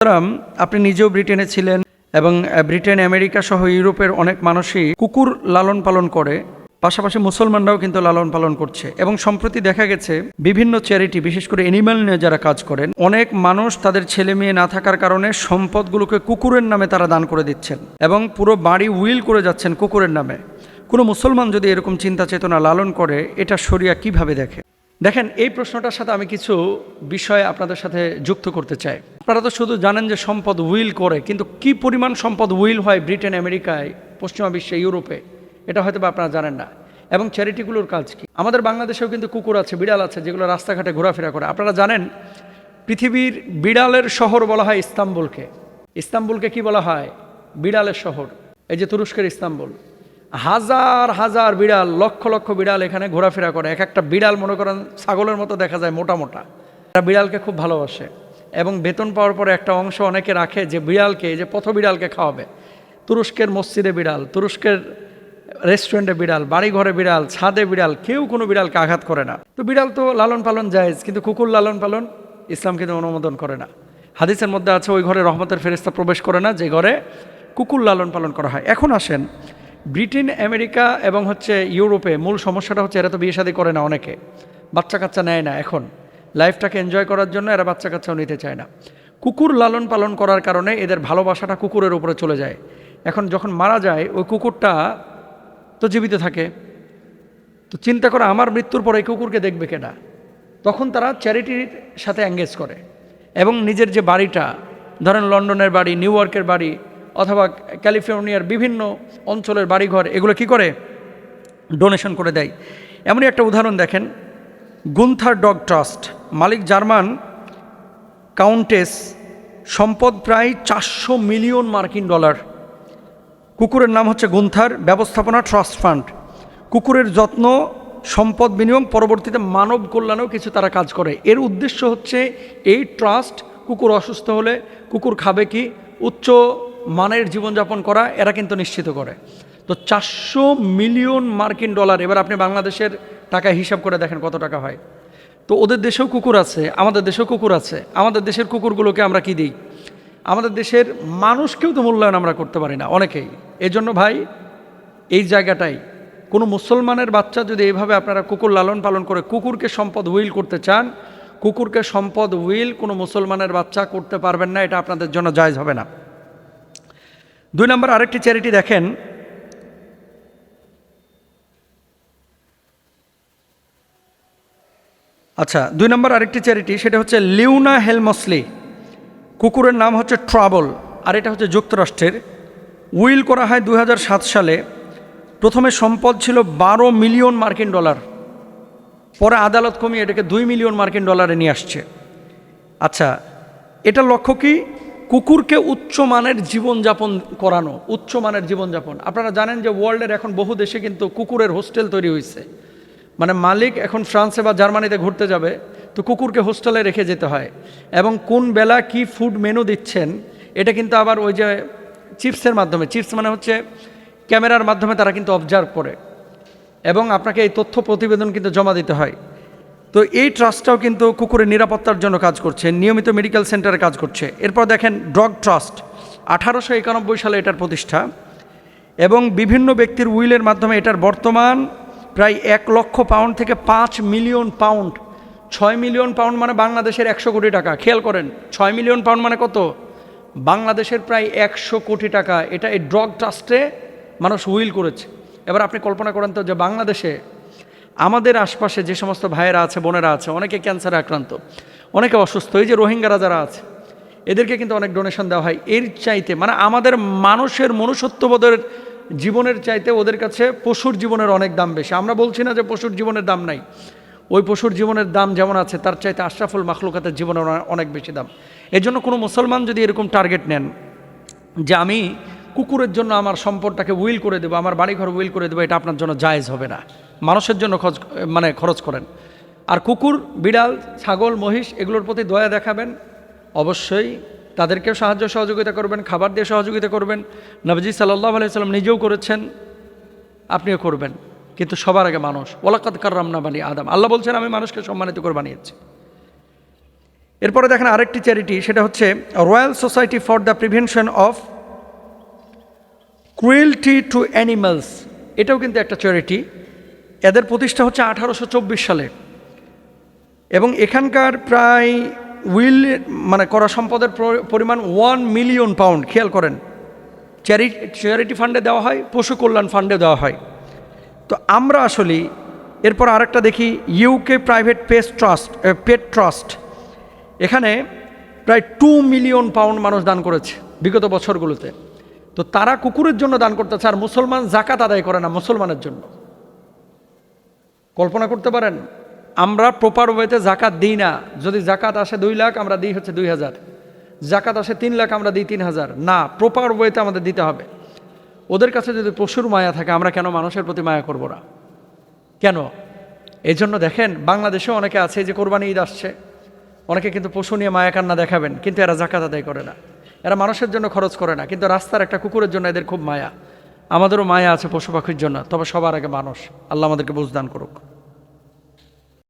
সুতরাং আপনি নিজেও ব্রিটেনে ছিলেন এবং ব্রিটেন আমেরিকা সহ ইউরোপের অনেক মানুষই কুকুর লালন পালন করে, পাশাপাশি মুসলমানরাও কিন্তু লালন পালন করছে। এবং সম্প্রতি দেখা গেছে বিভিন্ন চ্যারিটি, বিশেষ করে অ্যানিম্যাল নিয়ে যারা কাজ করেন, অনেক মানুষ তাদের ছেলে মেয়ে না থাকার কারণে সম্পদগুলোকে কুকুরের নামে তারা দান করে দিচ্ছেন এবং পুরো বাড়ি উইল করে যাচ্ছেন কুকুরের নামে। কোনো মুসলমান যদি এরকম চিন্তা চেতনা লালন করে, এটা শরিয়া কিভাবে দেখে? দেখেন, এই প্রশ্নটার সাথে আমি কিছু বিষয় আপনাদের সাথে যুক্ত করতে চাই। আপনারা তো শুধু জানেন যে সম্পদ উইল করে, কিন্তু কি পরিমাণ সম্পদ উইল হয় ব্রিটেন, আমেরিকায়, পশ্চিমা বিশ্বে, ইউরোপে, এটা হয়তো বা আপনারা জানেন না। এবং চ্যারিটিগুলোর কাজ কি? আমাদের বাংলাদেশেও কিন্তু কুকুর আছে, বিড়াল আছে, যেগুলো রাস্তাঘাটে ঘোরাফেরা করে। আপনারা জানেন পৃথিবীর বিড়ালের শহর বলা হয় ইস্তাম্বুলকে। ইস্তাম্বুলকে কি বলা হয়? বিড়ালের শহর। এই যে তুরস্কের ইস্তাম্বুল, হাজার হাজার বিড়াল, লক্ষ লক্ষ বিড়াল এখানে ঘোরাফেরা করে। এক একটা বিড়াল মনে করেন ছাগলের মতো দেখা যায়, মোটা মোটা। তারা বিড়ালকে খুব ভালোবাসে এবং বেতন পাওয়ার পরে একটা অংশ অনেকে রাখে যে বিড়ালকে, যে পথ বিড়ালকে খাওয়াবে। তুরস্কের মসজিদে বিড়াল, তুরস্কের রেস্টুরেন্টে বিড়াল, বাড়িঘরে বিড়াল, ছাদে বিড়াল, কেউ কোনো বিড়ালকে আঘাত করে না। তো বিড়াল তো লালন পালন জায়েজ, কিন্তু কুকুর লালন পালন ইসলাম কিন্তু অনুমোদন করে না। হাদিসের মধ্যে আছে ওই ঘরে রহমতের ফেরেশতা প্রবেশ করে না যে ঘরে কুকুর লালন পালন করা হয়। এখন আসেন, ব্রিটেন, আমেরিকা এবং ইউরোপে মূল সমস্যাটা হচ্ছে এরা তো বিয়ে শাদী করে না, অনেকে বাচ্চা কাচ্চা নেয় না। এখন লাইফটাকে এনজয় করার জন্য এরা বাচ্চা কাচ্চাও নিতে চায় না। কুকুর লালন পালন করার কারণে এদের ভালোবাসাটা কুকুরের উপরে চলে যায়। এখন যখন মারা যায় ওই কুকুরটা তো জীবিত থাকে, তো চিন্তা করে আমার মৃত্যুর পরে এই কুকুরকে দেখবে কেনা। তখন তারা চ্যারিটির সাথে এঙ্গেজ করে এবং নিজের যে বাড়িটা, ধরেন লন্ডনের বাড়ি, নিউ ইয়র্কের বাড়ি, অথবা ক্যালিফোর্নিয়ার বিভিন্ন অঞ্চলের বাড়িঘর, এগুলো কি করে? ডোনেশন করে দেয়। এমনই একটা উদাহরণ দেখেন, গুন্থার ডগ ট্রাস্ট, মালিক জার্মান কাউন্টেস, সম্পদ প্রায় 400 মিলিয়ন মার্কিন ডলার। কুকুরের নাম হচ্ছে গুন্থার, ব্যবস্থাপনা ট্রাস্ট ফান্ড। কুকুরের যত্ন, সম্পদ বিনিয়োগ, পরবর্তীতে মানব কল্যাণেও কিছু তারা কাজ করে। এর উদ্দেশ্য হচ্ছে এই ট্রাস্ট কুকুর অসুস্থ হলে কুকুর খাবে কি, উচ্চ মানের জীবনযাপন করা, এরা কিন্তু নিশ্চিত করে। তো 400 মিলিয়ন মার্কিন ডলার, এবার আপনি বাংলাদেশের টাকা হিসাব করে দেখেন কত টাকা হয়। তো ওদের দেশেও কুকুর আছে, আমাদের দেশেও কুকুর আছে। আমাদের দেশের কুকুরগুলোকে আমরা কি দিই? আমাদের দেশের মানুষকেও তো মূল্যায়ন আমরা করতে পারি না অনেকেই। এজন্য ভাই, এই জায়গাটাই কোনো মুসলমানের বাচ্চা যদি এইভাবে আপনারা কুকুর লালন পালন করে কুকুরকে সম্পদ উইল করতে চান, কুকুরকে সম্পদ উইল কোনো মুসলমানের বাচ্চা করতে পারবেন না, এটা আপনাদের জন্য জায়েজ হবে না। 2 নম্বর আরেকটি চ্যারিটি দেখেন, আচ্ছা 2 নম্বর আরেকটি চ্যারিটি, সেটা হচ্ছে লিওনা হেলমসলি। কুকুরের নাম হচ্ছে ট্রাবল, আর এটা হচ্ছে যুক্তরাষ্ট্রের। উইল করা হয় 2007 সালে। প্রথমে সম্পদ ছিল 12 মিলিয়ন মার্কিন ডলার, পরে আদালত কমিয়ে এটাকে 2 মিলিয়ন মার্কিন ডলারে নিয়ে আসছে। আচ্ছা, এটার লক্ষ্য কি? কুকুরকে উচ্চমানের জীবনযাপন করানো, উচ্চমানের জীবনযাপন। আপনারা জানেন যে ওয়ার্ল্ডের এখন বহু দেশে কিন্তু কুকুরের হোস্টেল তৈরি হয়েছে। মানে মালিক এখন ফ্রান্সে বা জার্মানিতে ঘুরতে যাবে, তো কুকুরকে হোস্টেলে রেখে যেতে হয়। এবং কোন বেলা কি ফুড মেনু দিচ্ছেন, এটা কিন্তু আবার ওই যে চিপসের মাধ্যমে, চিপস মানে হচ্ছে ক্যামেরার মাধ্যমে তারা কিন্তু অবজার্ভ করে এবং আপনাকে এই তথ্য প্রতিবেদন কিন্তু জমা দিতে হয়। তো এই ট্রাস্টটাও কিন্তু কুকুরের নিরাপত্তার জন্য কাজ করছে, নিয়মিত মেডিকেল সেন্টারে কাজ করছে। এরপর দেখেন ডগ ট্রাস্ট, 1891 সালে এটার প্রতিষ্ঠা এবং বিভিন্ন ব্যক্তির উইলের মাধ্যমে এটার বর্তমান প্রায় 1 লক্ষ পাউন্ড থেকে 5 মিলিয়ন পাউন্ড। 6 মিলিয়ন পাউন্ড মানে বাংলাদেশের 100 কোটি টাকা। খেয়াল করেন, 6 মিলিয়ন পাউন্ড মানে কত? বাংলাদেশের প্রায় 100 কোটি টাকা। এটা এই ডগ ট্রাস্টে মানুষ উইল করেছে। এবার আপনি কল্পনা করেন তো যে বাংলাদেশে আমাদের আশপাশে যে সমস্ত ভাইয়েরা আছে, বোনেরা আছে, অনেকে ক্যান্সারে আক্রান্ত, অনেকে অসুস্থ, এই যে রোহিঙ্গারা যারা আছে, এদেরকে কিন্তু অনেক ডোনেশন দেওয়া হয়। এর চাইতে মানে আমাদের মানুষের মনুষ্যত্ববোধের জীবনের চাইতে ওদের কাছে পশুর জীবনের অনেক দাম বেশি। আমরা বলছি না যে পশুর জীবনের দাম নাই, ওই পশুর জীবনের দাম যেমন আছে তার চাইতে আশরাফুল মাখলুকাতের জীবনের অনেক বেশি দাম। এর জন্য কোনো মুসলমান যদি এরকম টার্গেট নেন যে আমি কুকুরের জন্য আমার সম্পদটাকে উইল করে দেবো, আমার বাড়িঘর উইল করে দেবো, এটা আপনার জন্য জায়েজ হবে না। মানুষের জন্য খরচ করেন। আর কুকুর, বিড়াল, ছাগল, মহিষ, এগুলোর প্রতি দয়া দেখাবেন, অবশ্যই তাদেরকেও সাহায্য সহযোগিতা করবেন, খাবার দিয়ে সহযোগিতা করবেন। নবীজি সাল্লাল্লাহু আলাইহি সাল্লাম নিজেও করেছেন, আপনিও করবেন, কিন্তু সবার আগে মানুষ। ওয়ালাকাদ কাররামনা বানি আদম, আল্লাহ বলছেন আমি মানুষকে সম্মানিত করে বানিয়েছি। এরপরে দেখেন আরেকটি চ্যারিটি, সেটা হচ্ছে Royal Society for the Prevention of Cruelty to Animals. এটাও কিন্তু একটা চ্যারিটি। এদের প্রতিষ্ঠা হচ্ছে 1824 সালে এবং এখানকার প্রায় করা সম্পদের পরিমাণ 1 মিলিয়ন পাউন্ড। খেয়াল করেন, চ্যারিটি ফান্ডে দেওয়া হয়, পশু কল্যাণ ফান্ডে দেওয়া হয়। তো আমরা আসলে এরপর আরেকটা দেখি, ইউকে প্রাইভেট পেট ট্রাস্ট। এখানে প্রায় 2 মিলিয়ন পাউন্ড মানুষ দান করেছে বিগত বছরগুলোতে। তো তারা কুকুরের জন্য দান করতেছে, আর মুসলমান জাকাত আদায় করে না মুসলমানের জন্য। কল্পনা করতে পারেন, আমরা প্রপার ওয়েতে জাকাত দিই না। যদি জাকাত আসে 2 লাখ, আমরা দিই হচ্ছে 2000। জাকাত আসে 3 লাখ, আমরা দিই 3000। না, প্রপার ওয়েতে আমাদের দিতে হবে। ওদের কাছে যদি পশুর মায়া থাকে, আমরা কেন মানুষের প্রতি মায়া করব না? কেন? এই জন্য দেখেন, বাংলাদেশেও অনেকে আছে, যে কোরবানি ঈদ আসছে, অনেকে কিন্তু পশু নিয়ে মায়া কান্না দেখাবেন, কিন্তু এরা জাকাত আদায় করে না, এরা মানুষের জন্য খরচ করে না, কিন্তু রাস্তার একটা কুকুরের জন্য এদের খুব মায়া। আমাদেরও মায়া আছে পশু পাখির জন্য, তবে সবার আগে মানুষ। আল্লাহ আমাদেরকে বুঝদান করুক।